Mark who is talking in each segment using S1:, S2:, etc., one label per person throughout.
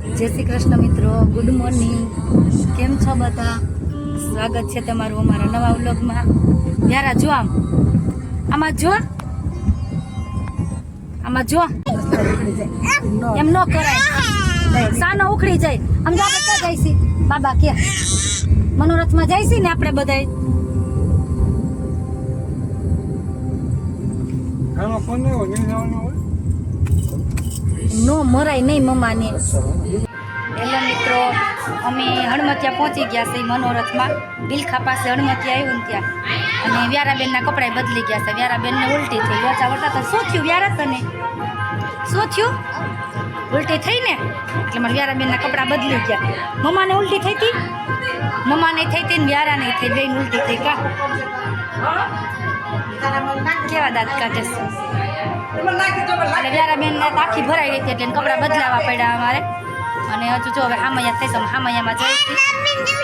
S1: જય શ્રી કૃષ્ણ મિત્રો, good morning. કેમ છો બધા? સ્વાગત છે તમારું અમારા નવા વ્લોગમાં. યારા જો આમાં જો એમ ન કરાય, સાનો ઉખડી જાય. આમ જો આપણે ક્યાં જઈશી બાબા કે મનોરથમાં જઈશી ને આપણે બધાય. નો મરાય નહીં મમ્માને. હેલો મિત્રો, અમે હણમતિયા પહોંચી ગયા છે મનોરથમાં. બિલખા પાસે હણમતિયા આવ્યું ને ત્યાં, અને વ્યારાબેનના કપડાં બદલી ગયા છે. વ્યારાબેનને ઉલટી થઈ, લોચા વળતા તો શું થયું વ્યારા તને? શું થયું? ઉલટી થઈ ને એટલે મારે વ્યારાબેનના કપડાં બદલી ગયા. મમ્માને ઉલટી થઈ હતી, મમ્માને થઈ હતી ને વ્યારા નહીં થઈ, બેન ઉલટી થઈ. કા કેવા દાંત કાઢે છે. અને વ્યારાબેન આખી ભરાઈ રહી હતી એટલે કપડાં બદલાવા પડ્યા અમારે. અને હજુ જો હવે હામૈયા થઈ તો હામૈયામાં જઈશું.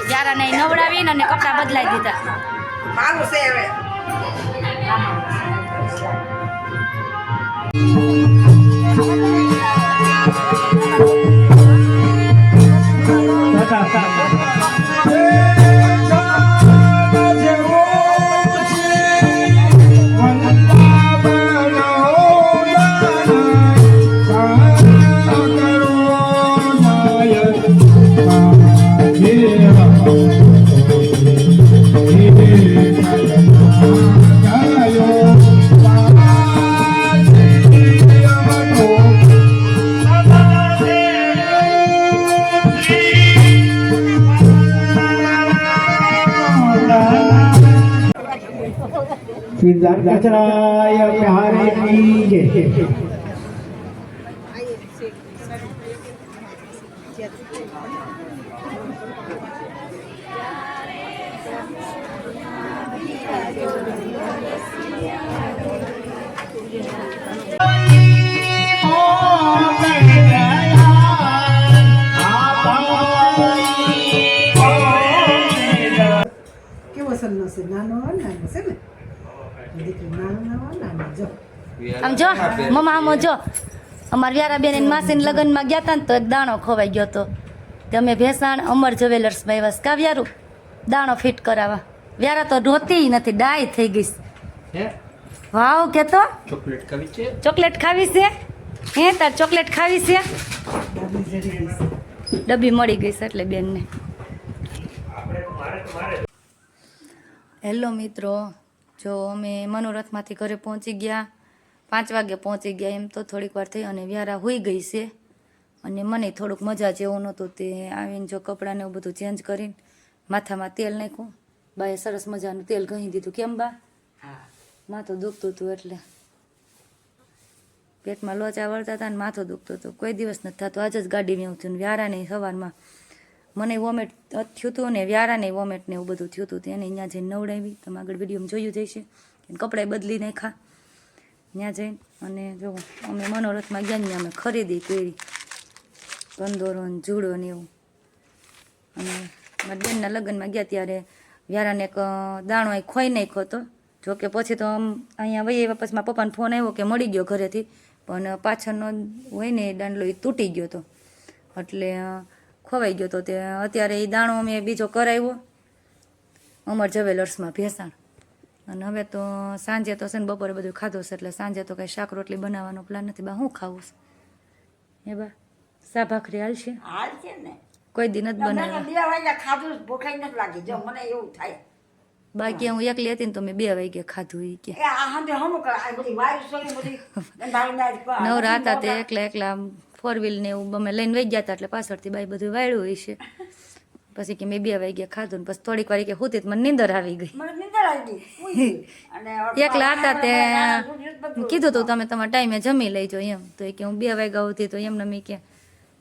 S1: વ્યારાને નવડાવીને અને કપડાં બદલાઈ દીધા.
S2: सिद्धार्थ कचराय प्यारे कीजे
S3: કેવો સન્નો છે? નાનો નાનો છે ને દીકરી, નાનો નાનો જો
S1: આમ જો મમ્મા, આમ જો અમારા વ્યારાબેન એની માસીને લગ્નમાં ગયા હતા ને તો એક દાણો ખોવાઈ ગયો હતો. તે અમે ભેસાણ અમર જ્વેલર્સમાં આવ્યા. કા વ્યારું દાણો ફિટ કરાવવા. વ્યારા તો રોતી નથી, ડાય થઈ ગઈ. વાવ કે તો ચોકલેટ ખાવી છે? ચોકલેટ ખાવી છે? હે તાર ચોકલેટ ખાવી છે? ડબ્બી મળી ગઈ છે એટલે બેનને. હેલો મિત્રો, જો અમે મનોરથમાંથી ઘરે પહોંચી ગયા. 5 વાગે પહોંચી ગયા. એમ તો થોડીક વાર થઈ અને વ્યારા હોઈ ગઈ છે. અને મને થોડુંક મજા જેવું નહોતું. તે આવીને જો કપડાને એવું બધું ચેન્જ કરીને માથામાં તેલ નાખ્યું. બાએ સરસ મજાનું તેલ ઘસી દીધું. કેમ બા? માથું દુખતું હતું એટલે પેટમાં લોચા વળતા હતા ને માથું દુખતું હતું. કોઈ દિવસ નથી થતું. આજ જ ગાડી મેં થયું. વ્યારાને સવારમાં મને વોમેટ થયું હતું ને વ્યારાને વોમેટ ને એવું બધું થયું હતું. તેને અહીંયા જઈને નવડાવી. તમે આગળ વિડીયોમાં જોયું જઈશે. કપડાં બદલી નાખ્યા ત્યાં જઈને. અને જો અમે મનોરથમાં ગયા ને અમે ખરીદી કરી, કંદોરો ને જુડો ને એવું. અને મારા બેનના લગ્નમાં ગયા ત્યારે વ્યારાને એક દાણો અહીં ખોઈ નાખ્યો હતો. જોકે પછી તો અહીંયા વહી આવ્યા પછી મારા પપ્પાને ફોન આવ્યો કે મળી ગયો ઘરેથી, પણ પાછળનો હોય ને એ દાંડલો એ તૂટી ગયો હતો એટલે ખોવાઈ ગયો હતો. તે અત્યારે એ દાણો અમે બીજો કરાવ્યો અમર જ્વેલર્સમાં ભેસાણ. અને હવે તો સાંજે તો છે ને બપોરે બધું ખાધું છે એટલે સાંજે તો કંઈ શાક રોટલી બનાવવાનો પ્લાન નથી. બા શું ખાવું છે? એ બા સા ભાખરી હાલશે?
S4: હાલશે ને.
S1: કોઈ દી નથી બનાવ્યા.
S4: 2 વાગ્યા ખાધું, ભૂખાઈ નથી લાગી. જો મને એવું થાય.
S1: બાકી હું એકલી હતી ને તો મેં 2 વાગે ખાધું. એ કે
S4: આ હાંડે હમું કરે આ બધી વાયુ સોલી બધી
S1: નવરા હતા તે એકલા 4 વ્હીલ ને એવું અમે લઈને વહી ગયા હતા એટલે પાછળથી બાઈ બધું વાળ્યું હોય છે. પછી કે મેં 2 વાગ્યા ખાધું ને પછી થોડીક વાર કે હુતી મને નીંદર આવી ગઈ.
S4: મને નીંદર આવી ગઈ. અને
S1: એકલા હતા તે કીધું તું તમે તમારા ટાઈમે જમી લેજો એમ. તો એ કે હું 2 વાગ્યા હતી તો એમને મેં કે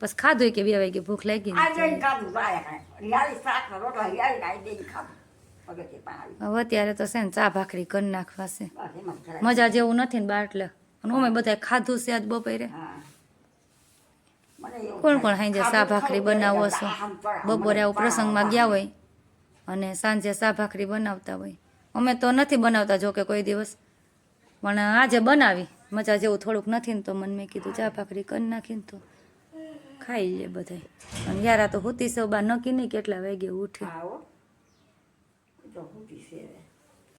S1: પછી ખાધું કે 2 વાગે ભૂખ લાગી.
S4: આ જઈને ખાધું વાયા કાંઈ રિયાળી શાક રોટલા રિયાળી કાંઈ દઈને ખાધું.
S1: હવે અત્યારે તો છે ને ચા ભાખરી કરી નાખવા છે. મજા જેવું નથી ને બહાર એટલે. અને અમે બધા ખાધું છે આજ બપોરે. કોણ કોણ સાંજે ચા ભાખરી બનાવો છો? બપોરે આવું પ્રસંગમાં ગયા હોય અને સાંજે ચા ભાખરી બનાવતા હોય. અમે તો નથી બનાવતા જો કે કોઈ દિવસ, પણ આજે બનાવી. મજા જેવું થોડુંક નથી ને તો મને મેં કીધું ચા ભાખરી કરી નાખીને તો ખાઈ લે બધાય. અને યારા તો હોતી સૌ બા નક્કી નહીં કેટલા વાગે ઉઠે.
S4: આવો તો હું છે